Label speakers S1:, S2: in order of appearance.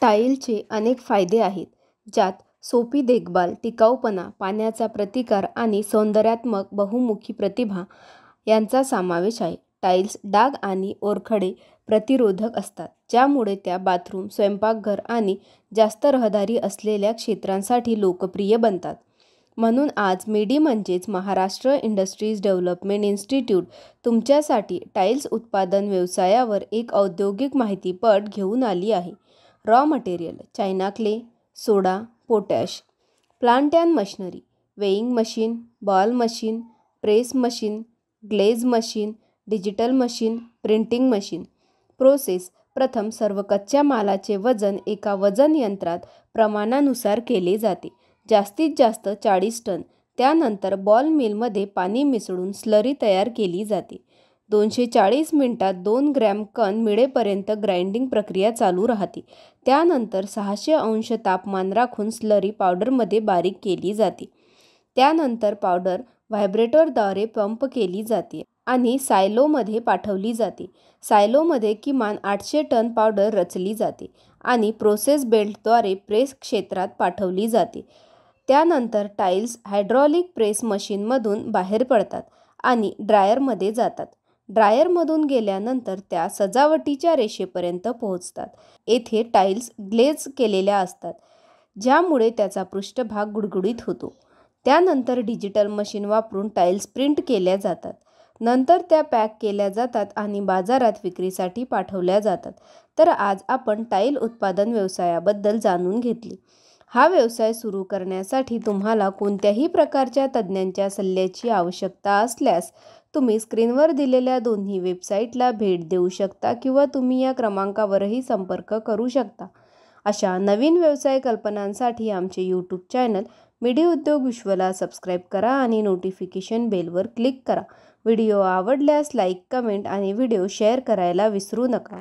S1: टाईलचे अनेक फायदे आहेत, ज्यात सोपी देखभाल, टिकाऊपणा, पाण्याचा प्रतिकार आणि सौंदर्यात्मक बहुमुखी प्रतिभा यांचा समावेश आहे. टाईल्स डाग आणि ओरखडे प्रतिरोधक असतात, ज्यामुळे त्या बाथरूम, स्वयंपाकघर आणि जास्त रहदारी असलेल्या क्षेत्रांसाठी लोकप्रिय बनतात. म्हणून आज मेडी म्हणजेच महाराष्ट्र इंडस्ट्रीज डेव्हलपमेंट इन्स्टिट्यूट तुमच्यासाठी टाईल्स उत्पादन व्यवसायावर एक औद्योगिक माहितीपट घेऊन आली आहे. Raw material: china clay, soda, potash. Plant and machinery: weighing machine, ball machine, press machine, glaze machine, digital machine, printing machine. Process: प्रथम सर्व कच्च्या मालाचे वजन एका वजन यंत्रात प्रमाणानुसार केले जाते, जास्तीत जास्त 40 टन. त्यानंतर बॉल मिलमध्ये पाणी मिसळून स्लरी तयार केली जाते. 240 मिनिटात 2 ग्रॅम कण मिळेपर्यंत ग्राइंडिंग प्रक्रिया चालू राहते. त्यानंतर 600 अंश तापमान राखून स्लरी पावडरमध्ये बारीक केली जाते. त्यानंतर पावडर व्हायब्रेटरद्वारे पंप केली जाते आणि सायलोमध्ये पाठवली जाते. सायलोमध्ये किमान 800 टन पावडर रचली जाते आणि प्रोसेस बेल्टद्वारे प्रेस क्षेत्रात पाठवली जाते. त्यानंतर टाईल्स हायड्रॉलिक प्रेस मशीनमधून बाहेर पडतात आणि ड्रायरमध्ये जातात. ड्रायरमधून गेल्यानंतर त्या सजावटीच्या रेषेपर्यंत पोहोचतात. येथे टाईल्स ग्लेज केलेल्या असतात, ज्यामुळे त्याचा पृष्ठभाग गुळगुळीत होतो. त्यानंतर डिजिटल मशीन वापरून टाईल्स प्रिंट केल्या जातात. नंतर त्या पॅक केल्या जातात आणि बाजारात विक्रीसाठी पाठवल्या जातात. तर आज आपण टाईल उत्पादन व्यवसायाबद्दल जाणून घेतले. हा व्यवसाय सुरू करण्यासाठी तुम्हाला कोणत्याही प्रकारच्या तज्ज्ञांच्या सल्ल्याची आवश्यकता असल्यास तुम्ही स्क्रीनवर दिलेल्या दोन्ही वेबसाईटला भेट देऊ शकता किंवा तुम्ही या क्रमांकावरही संपर्क करू शकता. अशा नवीन व्यवसाय कल्पनांसाठी आमचे यूट्यूब चॅनल मेडी उद्योग विश्वला सबस्क्राईब करा आणि नोटिफिकेशन बेलवर क्लिक करा. व्हिडिओ आवडल्यास लाईक, कमेंट आणि व्हिडिओ शेअर करायला विसरू नका.